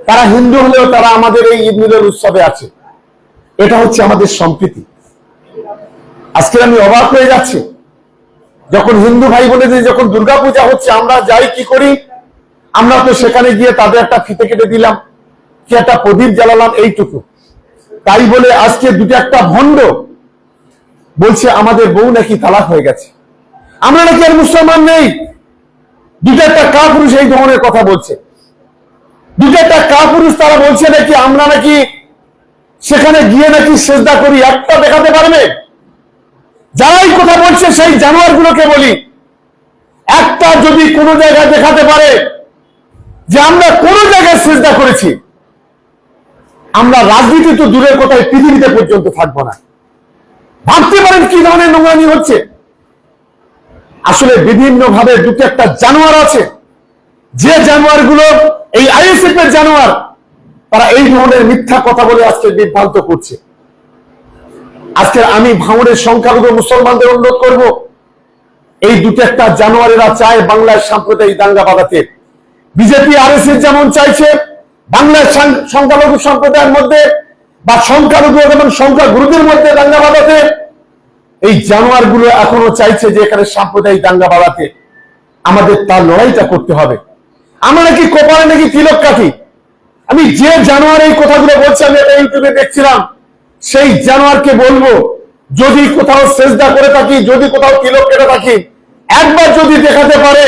তারা হিন্দু হলেও তারা আমাদের এই ঈদ মিলন উৎসবে আছে। এটা হচ্ছে আমাদের সম্প্রীতি। আজকে আমি অবাক হয়ে যাচ্ছি, যখন হিন্দু ভাই বোনেদের যখন দুর্গাপূজা হচ্ছে আমরা যাই কি করি, আমরা তো সেখানে গিয়ে তাদের একটা ফিতে কেটে দিলাম, কি একটা প্রদীপ জ্বালালাম, এইটুকু। তাই বলে আজকে দুটো একটা ভণ্ড বলছে আমাদের বউ নাকি তালাক হয়ে গেছে, আমরা নাকি আর মুসলমান নেই। দুটো একটা কাপুরুষ এই ধরনের কথা বলছে। দুটো একটা কাপুরুষ তারা বলছে নাকি আমরা নাকি সেখানে গিয়ে নাকি সেজদা করি। একটা দেখাতে পারবে? যারাই কথা বলছে সেই জানোয়ার গুলোকে বলি, একটা যদি কোনো জায়গায় দেখাতে পারে যে আমরা কোন জায়গায় সেজদা করেছি, আমরা রাজনীতি তো দূরের কথায় পৃথিবীতে পর্যন্ত থাকবো না। ভাবতে পারেন কি ধরনের নোংরামি হচ্ছে। আসলে বিভিন্ন ভাবে দুটো একটা জানোয়ার আছে, যে জানোয়ার গুলো এই আইএসএফ এর জানোয়ার, তারা এই ধরনের মিথ্যা কথা বলে আজকে বিভ্রান্ত করছে। আজকে আমি ভাঙড়ের সংখ্যালঘু মুসলমানদের অনুরোধ করব, এই দুটো একটা জানোয়ারেরা চায় বাংলার সাম্প্রদায়িক দাঙ্গা বাঁধাতে। বিজেপি আরএসএস যেমন চাইছে বাংলার সংখ্যালঘু সম্প্রদায়ের মধ্যে বা সংখ্যালঘু এবং সংখ্যাগুরুদের মধ্যে দাঙ্গা বাঁধাতে, এই জানোয়ার গুলো এখনো চাইছে যে এখানে সাম্প্রদায়িক দাঙ্গা বাঁধাতে। আমাদের তার লড়াইটা করতে হবে। আমরা নাকি কোপালে নাকি তিলক কাটি। আমি যে জানোয়ার এই কথাগুলো বলছি, আমি এটা ইউটিউবে দেখছিলাম, সেই জানোয়ারকে বলবো, যদি কোথাও সেজদা করে থাকি, যদি কোথাও তিলক কেটে থাকি, একবার যদি দেখাতে পারে,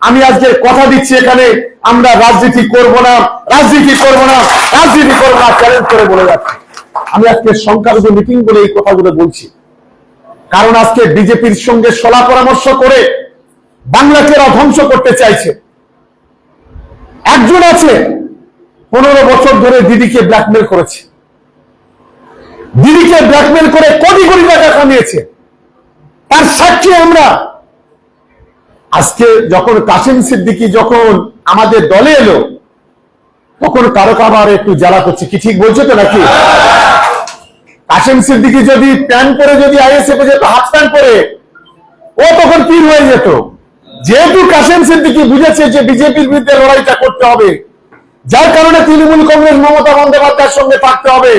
আমি আজকে কথা দিচ্ছি এখানে আমরা রাজনীতি করব না, রাজনীতি করব না, রাজনীতি করব না, চ্যালেঞ্জ করে বলে যাচ্ছি। আমি আজকে সংখ্যালঘু মিটিং বলে এই কথাগুলো বলছি, কারণ আজকে বিজেপির সঙ্গে সলা পরামর্শ করে বাংলাকে ধ্বংস করতে চাইছে। একজন আছে 15 বছর ধরে দিদিকে ব্ল্যাকমেল করেছে, দিদিকে ব্ল্যাকমেল করে কোটি কোটি টাকা কামিয়েছে, তার সাক্ষী আমরা। আজকে যখন কাসেম সিদ্দিকী যখন আমাদের দলে এলো, তখন কারো কাবার একটু জ্বালা করছে, কি ঠিক বলছো তো নাকি? কাসেম সিদ্দিকী যদি প্যান্ট পরে যদি আইএসএফ যেত, হাফ প্যান্ট পরে, ও তখন পীর হয়ে যেত। যেহেতু কাসেম সিদ্দিকী বুঝেছে যে বিজেপির বিরুদ্ধে লড়াইটা করতে হবে, যার কারণে তৃণমূল কংগ্রেস মমতা বন্দ্যোপাধ্যায়ের সঙ্গে থাকতে হবে,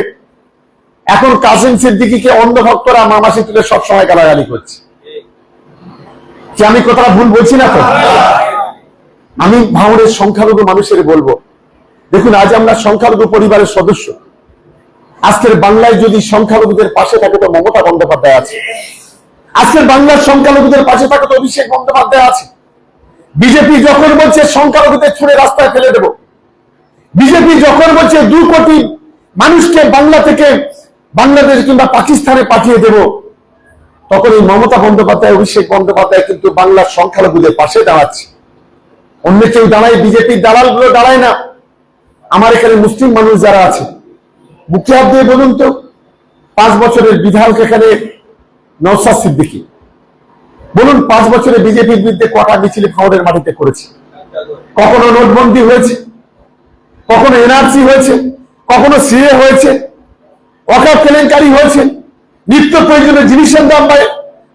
এখন কাসেম সিদ্দিকীকে অন্ধভক্তরা মামাসি তুলে সবসময় গালাগালি করছে। কি আমি কথাটা ভুল বলছি না তো? আমি ভাঙড়ের সংখ্যালঘু মানুষের বলবো, দেখুন আজ আমরা সংখ্যালঘু পরিবারের সদস্য। আজকের বাংলায় যদি সংখ্যালঘুদের পাশে থাকে তো মমতা বন্দ্যোপাধ্যায় আছে, আজকের বাংলার সংখ্যালঘুদের পাশে থাকে তো অভিষেক বন্দ্যোপাধ্যায় আছে। বিজেপি যখন বলছে সংখ্যালঘুদের ছুঁড়ে রাস্তায় ফেলে দেব, বিজেপি যখন বলছে 2 কোটি মানুষকে বাংলা থেকে বাংলাদেশ কিংবা পাকিস্তানে পাঠিয়ে দেব, তখন এই মমতা বন্দ্যোপাধ্যায়, অভিষেক বন্দ্যোপাধ্যায় কিন্তু বাংলার সংখ্যালঘুদের পাশে দাঁড়াচ্ছে। অন্য কেউ দাঁড়ায়, বিজেপির দালালগুলো দাঁড়ায় না। আমার এখানে মুসলিম মানুষ যারা আছে, মুখে হাত দিয়ে বলুন তো, 5 বছরের বিধায়ক এখানে নওশাদ সিদ্দিকী, বলুন 5 বছরে বিজেপির বিরুদ্ধে কটা মিছিল ভাঙড়ের মাটিতে করেছে? কখনো নোটবন্দি হয়েছে, কখনো এনআরসি হয়েছে, কখনো সিএ হয়েছে, ওয়াকফ কেলেঙ্কারি হয়েছে, নিত্য প্রয়োজনীয় জিনিসের দাম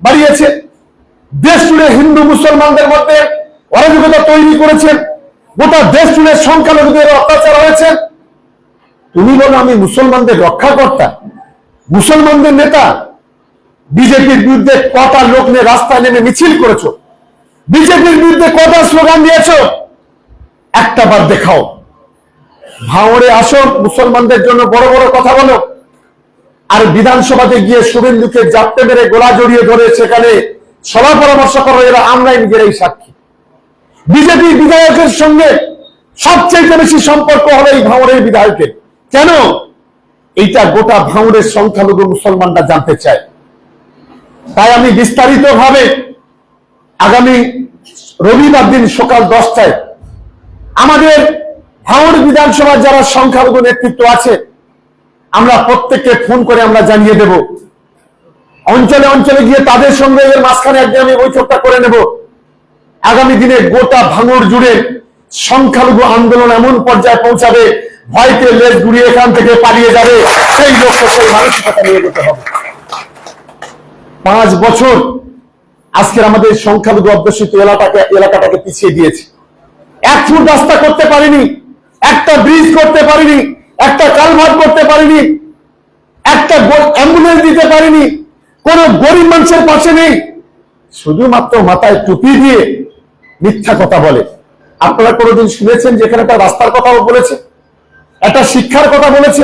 বাড়িয়েছে, দেশ জুড়ে হিন্দু মুসলমানদের মধ্যে অরাজকতা তৈরি করেছে, গোটা দেশ জুড়ে সংখ্যালঘুদের অত্যাচার হয়েছে। তুমি বলো আমি মুসলমানদের রক্ষাকর্তা, মুসলমানদের নেতা? বিজেপির বিরুদ্ধে কটা লোক নিয়ে রাস্তায় নেমে মিছিল করেছো? বিজেপির বিরুদ্ধে কটা স্লোগান দিয়েছো? একটা বার দেখাও। ভাঙড়ে আসো, মুসলমানদের জন্য বড় বড় কথা বলো, আর বিধানসভাতে গিয়ে শুভেন্দুকে জাপটে মেরে গোলা জড়িয়ে ধরে সেখানে সভা পরামর্শ করো। এরা আমরাই নিজেরাই সাক্ষী। বিজেপি বিধায়কের সঙ্গে সবচেয়ে বেশি সম্পর্ক হলো এই ভাঙড়ের বিধায়কের। কেন? এইটা গোটা ভাঙড়ের সংখ্যালঘু মুসলমানরা জানতে চায়। তাই আমি বিস্তারিত ভাবে আগামী রবিবার দিন সকাল 10টায় আমাদের ভাঙড় বিধানসভার যারা সংখ্যালঘু নেতৃত্ব আছে, আমরা প্রত্যেককে ফোন করে আমরা জানিয়ে দেব। অঞ্চলে অঞ্চলে গিয়ে তাদের সঙ্গে এর মাঝখানে একদিন আমি বৈঠকটা করে নেব। আগামী দিনে গোটা ভাঙড় জুড়ে সংখ্যালঘু আন্দোলন এমন পর্যায়ে পৌঁছাবে, ভয়তে লেজ ঘুরিয়ে এখান থেকে পালিয়ে যাবে, সেই লক্ষ্য সেই মানসিকতা নিয়ে যেতে হবে। 5 বছর আজকের আমাদের সংখ্যালঘু অধ্যুষিত এলাকাটাকে পিছিয়ে দিয়েছে। 1 ফুট রাস্তা করতে পারেনি, একটা ব্রিজ করতে পারিনি, একটা কালভার্ট করতে পারিনি, একটা অ্যাম্বুলেন্স দিতে পারিনি, কোন গরিব মানুষের পাশে নেই, শুধুমাত্র মাথায় টুপি দিয়ে মিথ্যা কথা বলে। আপনারা কোনোদিন শুনেছেন যেখানে একটা রাস্তার কথাও বলেছে, একটা শিক্ষার কথা বলেছে,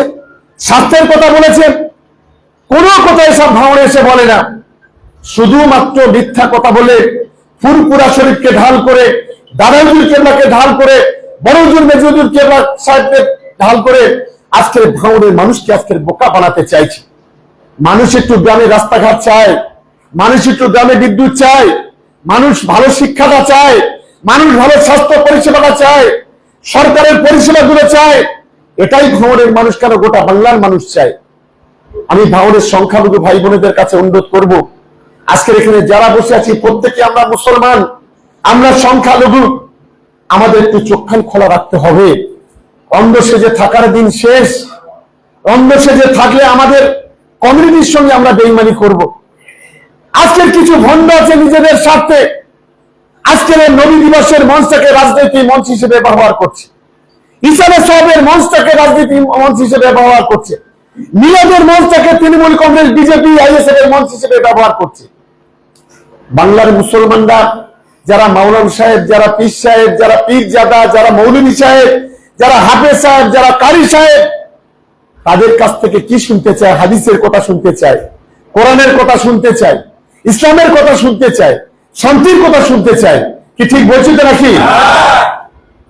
স্বাস্থ্যের কথা বলেছে? কোনো কথা এসব ভাঙড়ে এসে বলে না, শুধুমাত্র মিথ্যা কথা বলে ফুরপুরা শরীফকে ঢাল করে, দাদা হুজুর কেবলাকে ঢাল করে, বড় হুজুর মেজর হুজুর কেবলা সাহেবকে ঢাল করে আজকের ভাঙড়ের মানুষকে আজকের বোকা বানাতে চাইছে। মানুষ একটু গ্রামে রাস্তাঘাট চায়, মানুষ একটু গ্রামে বিদ্যুৎ চায়, মানুষ ভালো শিক্ষাটা চায়, মানুষ ভালো স্বাস্থ্য পরিষেবাটা চায়, সরকারের পরিষেবাগুলো চায়। এটাই ভাঙড়ের মানুষ কেন গোটা বাংলার মানুষ চায়। আমি ভাঙড়ের সংখ্যালঘু ভাই বোনেদের কাছে অনুরোধ করব, আজকের এখানে যারা বসে আছি প্রত্যেকে আমরা মুসলমান, আমরা সংখ্যালঘু, আমাদের একটু চোখখান খোলা রাখতে হবে। অন্ধ সেজে থাকার দিন শেষ। অন্ধ সেজে থাকলে আমাদের কমিউনিটির সঙ্গে আমরা বেইমানি করব। আজকের কিছু ভণ্ড আছে নিজেদের স্বার্থে আজকের নবী দিবসের মঞ্চটাকে রাজনৈতিক মঞ্চ হিসেবে ব্যবহার করছে, ইসালে সাহেবের মঞ্চটাকে রাজনীতি মঞ্চ হিসেবে ব্যবহার করছে, মিলাদের মঞ্চটাকে তৃণমূল কংগ্রেস বিজেপি আইএসএফ এর মঞ্চ হিসেবে ব্যবহার করছে। বাংলার মুসলমানরা যারা মাওলানা সাহেব, যারা পীর সাহেব, যারা পীরজাদা, যারা মৌলভী সাহেব, যারা হাফেজ সাহেব, যারা কারি সাহেব, তাদের কাছ থেকে কি শুনতে চায়? হাদিসের কথা শুনতে চায়, কোরআনের কথা শুনতে চায়, ইসলামের কথা শুনতে চায়, শান্তির কথা শুনতে চায়। কি ঠিক বলছি তো নাকি?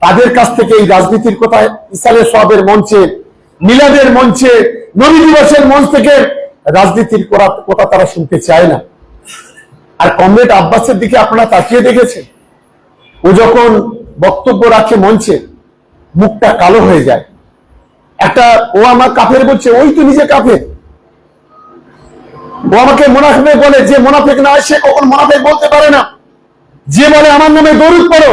তাদের কাছ থেকে এই রাজনীতির কথা ইসালে সাহেবের মঞ্চে, মিলাদের মঞ্চে, নবী দিবসের মঞ্চ থেকে রাজনীতির কথা তারা শুনতে চায় না। আর কমরেড আব্বাসের দিকে আপনারা তাকিয়ে দেখেছেন, ও যখন বক্তব্য রাখে মঞ্চে মুখটা কালো হয়ে যায়। একটা ও আমার কাফের বলছে, ওই তো নিজে কাফের। ও আমাকে মুনাফিক বলে, যে মুনাফিক না হয় সে কখন মুনাফিক বলতে পারে না। যে বলে আমার নামে দরুদ পড়ো,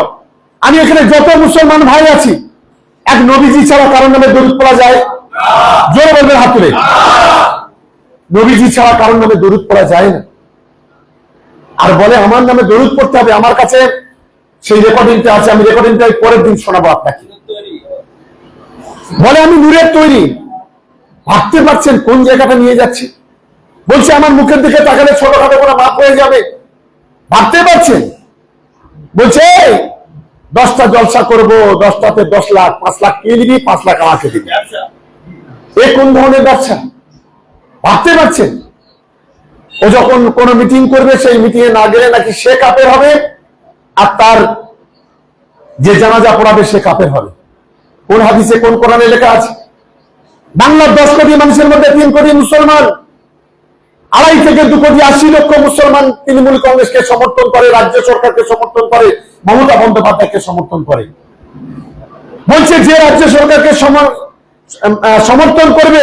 আমি এখানে যত মুসলমান ভাই আছি, এক নবীজি ছাড়া কারোর নামে দরুদ পড়া যায়? জোরে বলবেন হাত তুলে। নবীজি ছাড়া কারোর নামে দরুদ পড়া যায় না। আর বলে আমার নামে দরুদ পড়তে হবে। আমার কাছে সেই রেকর্ডিংটা আছে, আমি রেকর্ডিংটা পরের দিন শোনাবো আপনাকে। বলে আমি নূরের তৈরি। ভাবতে পারছেন কোন জায়গাটা নিয়ে যাচ্ছে? বলছে আমার মুখের দিকে তাকালে ছোটখাটো করে মাপ হয়ে যাবে। ভাবতে পারছেন? বলছে 10টা জলসা করবো, 10টাতে 10 লাখ, 5 লাখ কে দিবি, 5 লাখ আমাকে দিবি। এ কোন ধরনের ব্যবসা? ভাবতে পারছেন? ও যখন কোন মিটিং করবে, সেই মিটিং এ না গেলে নাকি সে কাফের হবে, আর তার যে জানাজা পড়াবে সে কাফের হবে। কোন হাদিসে, কোন কোরআনে লেখা আছে? বাংলার 10 কোটি মানুষের মধ্যে 3 কোটি মুসলমান, 2.5 থেকে 2 কোটি 80 লক্ষ মুসলমান তৃণমূল কংগ্রেসকে সমর্থন করে, রাজ্য সরকারকে সমর্থন করে, মমতা বন্দ্যোপাধ্যায়কে সমর্থন করে। বলছে যে রাজ্য সরকারকে সমর্থন করবে